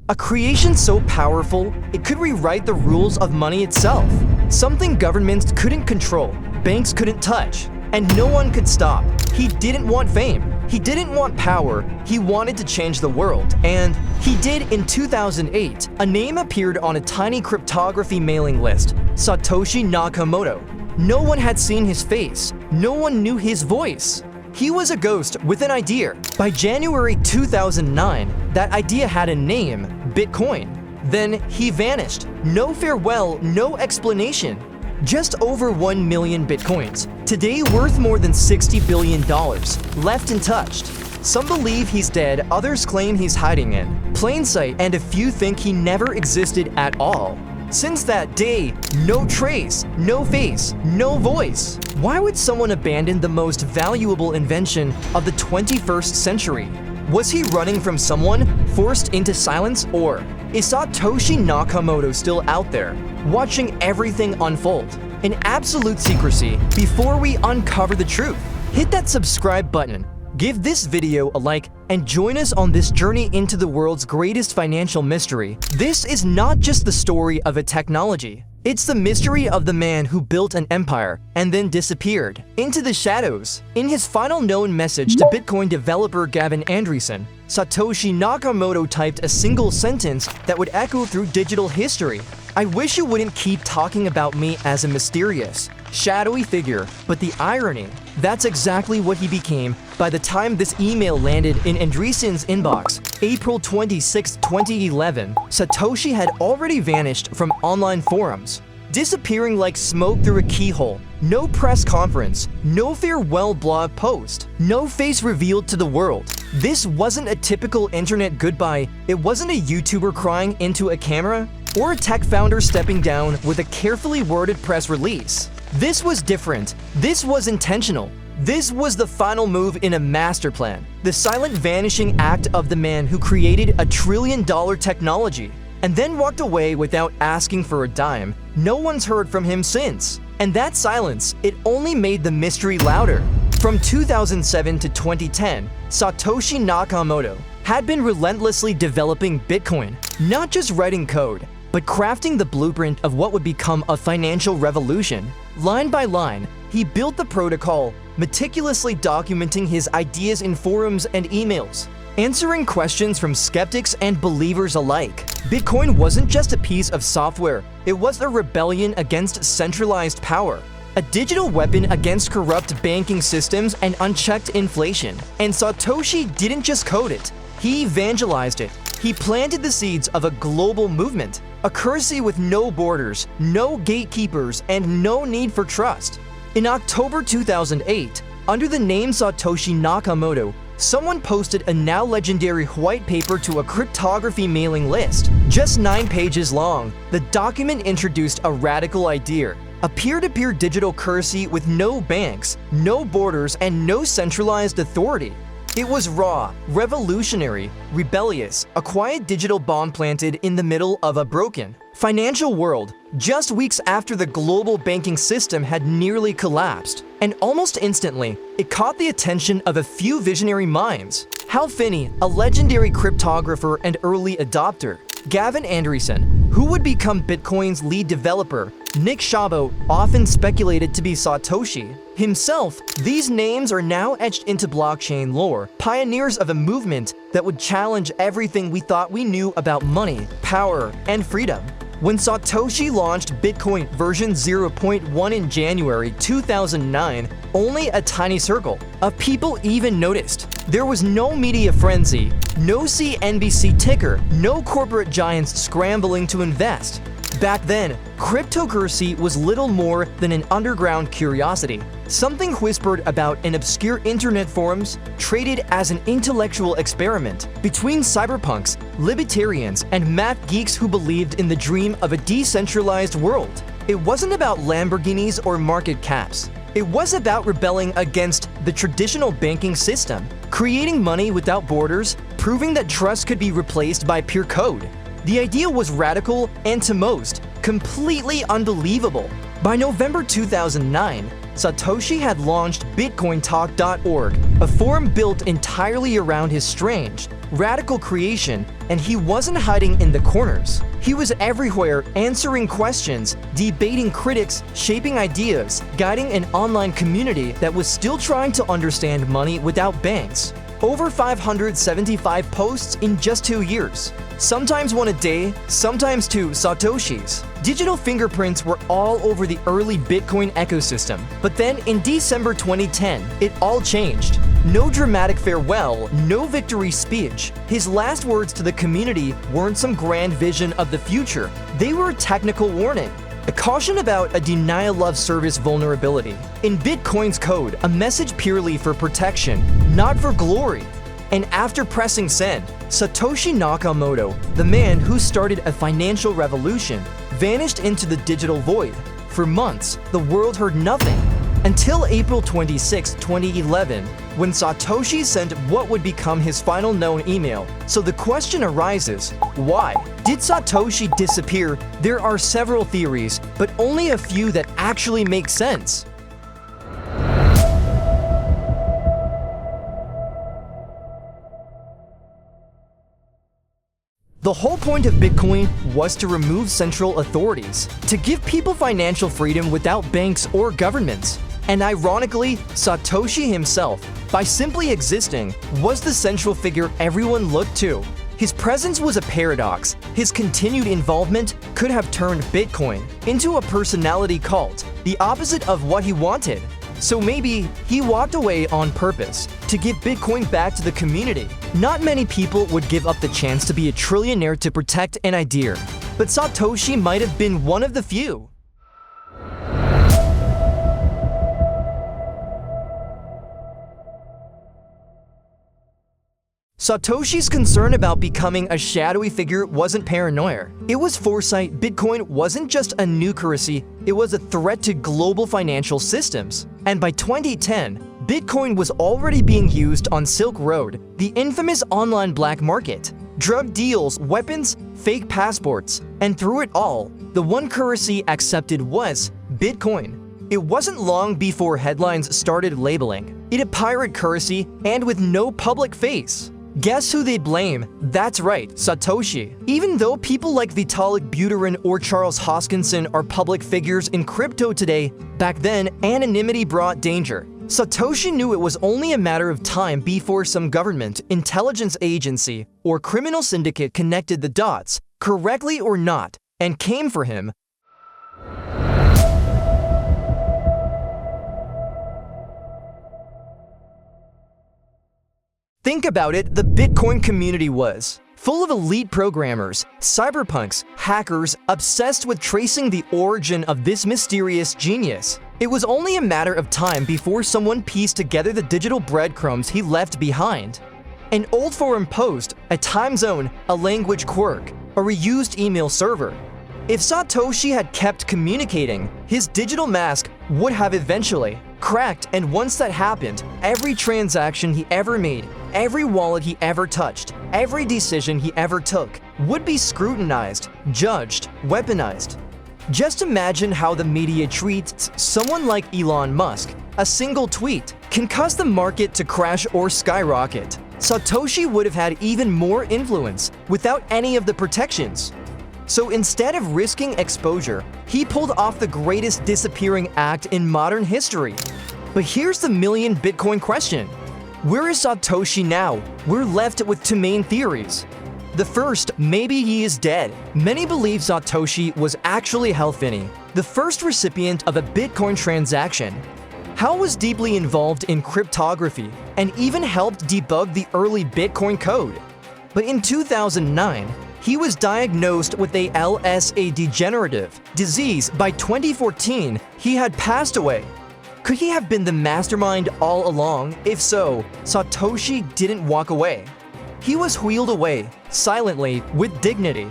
A creation so powerful, it could rewrite the rules of money itself. Something governments couldn't control, banks couldn't touch, and no one could stop. He didn't want fame. He didn't want power. He wanted to change the world. And he did in 2008. A name appeared on a tiny cryptography mailing list: Satoshi Nakamoto. No one had seen his face. No one knew his voice. He was a ghost with an idea. By January 2009, that idea had a name: Bitcoin. Then he vanished. No farewell, no explanation. Just over 1 million Bitcoins, today worth more than $60 billion, left untouched. Some believe he's dead, others claim he's hiding in plain sight, and a few think he never existed at all. Since that day, no trace, no face, no voice. Why would someone abandon the most valuable invention of the 21st century? Was he running from someone, forced into silence, or is Satoshi Nakamoto still out there, watching everything unfold in absolute secrecy? Before we uncover the truth, hit that subscribe button, give this video a like, and join us on this journey into the world's greatest financial mystery. This is not just the story of a technology. It's the mystery of the man who built an empire and then disappeared into the shadows. In his final known message to Bitcoin developer Gavin Andresen, Satoshi Nakamoto typed a single sentence that would echo through digital history: "I wish you wouldn't keep talking about me as a mysterious, shadowy figure, but the irony." That's exactly what he became by the time this email landed in Andresen's inbox. April 26, 2011, Satoshi had already vanished from online forums, disappearing like smoke through a keyhole. No press conference, no farewell blog post, no face revealed to the world. This wasn't a typical internet goodbye. It wasn't a YouTuber crying into a camera or a tech founder stepping down with a carefully worded press release. This was different. This was intentional. This was the final move in a master plan. The silent vanishing act of the man who created a trillion-dollar technology and then walked away without asking for a dime. No one's heard from him since. And that silence, it only made the mystery louder. From 2007 to 2010, Satoshi Nakamoto had been relentlessly developing Bitcoin, not just writing code, but crafting the blueprint of what would become a financial revolution. Line by line, he built the protocol, meticulously documenting his ideas in forums and emails, answering questions from skeptics and believers alike. Bitcoin wasn't just a piece of software, it was a rebellion against centralized power, a digital weapon against corrupt banking systems and unchecked inflation. And Satoshi didn't just code it, he evangelized it. He planted the seeds of a global movement, a currency with no borders, no gatekeepers, and no need for trust. In October 2008, under the name Satoshi Nakamoto, someone posted a now legendary white paper to a cryptography mailing list. Just 9 pages long, the document introduced a radical idea: a peer-to-peer digital currency with no banks, no borders, and no centralized authority. It was raw, revolutionary, rebellious, a quiet digital bomb planted in the middle of a broken financial world, just weeks after the global banking system had nearly collapsed. And almost instantly, it caught the attention of a few visionary minds. Hal Finney, a legendary cryptographer and early adopter; Gavin Andresen, who would become Bitcoin's lead developer; Nick Szabo, often speculated to be Satoshi himself. These names are now etched into blockchain lore, pioneers of a movement that would challenge everything we thought we knew about money, power, and freedom. When Satoshi launched Bitcoin version 0.1 in January 2009, only a tiny circle of people even noticed. There was no media frenzy, no CNBC ticker, no corporate giants scrambling to invest. Back then, cryptocurrency was little more than an underground curiosity, something whispered about in obscure internet forums, traded as an intellectual experiment between cyberpunks, libertarians, and math geeks who believed in the dream of a decentralized world. It wasn't about Lamborghinis or market caps. It was about rebelling against the traditional banking system, creating money without borders, proving that trust could be replaced by pure code. The idea was radical and, to most, completely unbelievable. By November 2009, Satoshi had launched BitcoinTalk.org, a forum built entirely around his strange, radical creation, and he wasn't hiding in the corners. He was everywhere, answering questions, debating critics, shaping ideas, guiding an online community that was still trying to understand money without banks. Over 575 posts in just 2 years. Sometimes one a day, sometimes 2 Satoshis. Digital fingerprints were all over the early Bitcoin ecosystem. But then in December 2010, it all changed. No dramatic farewell, no victory speech. His last words to the community weren't some grand vision of the future. They were a technical warning. A caution about a denial of service vulnerability. In Bitcoin's code, a message purely for protection, not for glory. And after pressing send, Satoshi Nakamoto, the man who started a financial revolution, vanished into the digital void. For months, the world heard nothing. Until April 26, 2011, when Satoshi sent what would become his final known email. So the question arises, why? Did Satoshi disappear? There are several theories, but only a few that actually make sense. The whole point of Bitcoin was to remove central authorities, to give people financial freedom without banks or governments. And ironically, Satoshi himself, by simply existing, was the central figure everyone looked to. His presence was a paradox. His continued involvement could have turned Bitcoin into a personality cult, the opposite of what he wanted. So maybe he walked away on purpose, to give Bitcoin back to the community. Not many people would give up the chance to be a trillionaire to protect an idea, but Satoshi might have been one of the few. Satoshi's concern about becoming a shadowy figure wasn't paranoia. It was foresight. Bitcoin wasn't just a new currency, it was a threat to global financial systems. And by 2010, Bitcoin was already being used on Silk Road, the infamous online black market. Drug deals, weapons, fake passports, and through it all, the one currency accepted was Bitcoin. It wasn't long before headlines started labeling it a pirate currency and with no public face. Guess who they blame? That's right, Satoshi. Even though people like Vitalik Buterin or Charles Hoskinson are public figures in crypto today, back then anonymity brought danger. Satoshi knew it was only a matter of time before some government, intelligence agency, or criminal syndicate connected the dots, correctly or not, and came for him. Think about it, the Bitcoin community was full of elite programmers, cyberpunks, hackers, obsessed with tracing the origin of this mysterious genius. It was only a matter of time before someone pieced together the digital breadcrumbs he left behind. An old forum post, a time zone, a language quirk, a reused email server. If Satoshi had kept communicating, his digital mask would have eventually cracked, and once that happened, every transaction he ever made, every wallet he ever touched, every decision he ever took would be scrutinized, judged, weaponized. Just imagine how the media treats someone like Elon Musk. A single tweet can cause the market to crash or skyrocket. Satoshi would have had even more influence without any of the protections. So instead of risking exposure, he pulled off the greatest disappearing act in modern history. But here's the million Bitcoin question. Where is Satoshi now? We're left with two main theories. The first, maybe he is dead. Many believe Satoshi was actually Hal Finney, the first recipient of a Bitcoin transaction. Hal was deeply involved in cryptography and even helped debug the early Bitcoin code. But in 2009, he was diagnosed with a LSA degenerative disease. By 2014, he had passed away. Could he have been the mastermind all along? If so, Satoshi didn't walk away. He was wheeled away, silently, with dignity.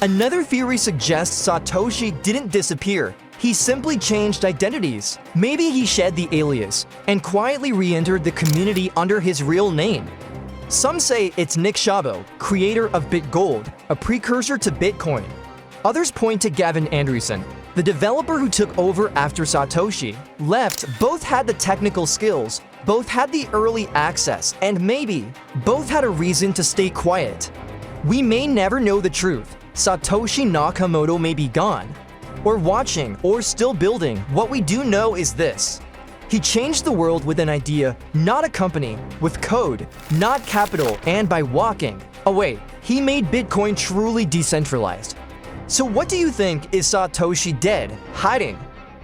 Another theory suggests Satoshi didn't disappear. He simply changed identities. Maybe he shed the alias and quietly re-entered the community under his real name. Some say it's Nick Szabo, creator of BitGold, a precursor to Bitcoin. Others point to Gavin Andresen, the developer who took over after Satoshi left. Both had the technical skills, Both had the early access, and maybe both had a reason to stay quiet. We may never know the truth. Satoshi Nakamoto may be gone, or watching, or still building. What we do know is this: he changed the world with an idea, not a company, with code, not capital, and by walking away, he made Bitcoin truly decentralized. So what do you think? Is Satoshi dead, hiding,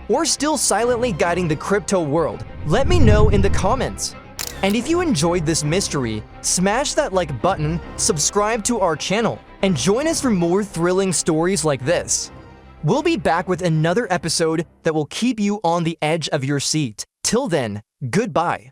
or still silently guiding the crypto world? Let me know in the comments. And if you enjoyed this mystery, smash that like button, subscribe to our channel, and join us for more thrilling stories like this. We'll be back with another episode that will keep you on the edge of your seat. Till then, goodbye.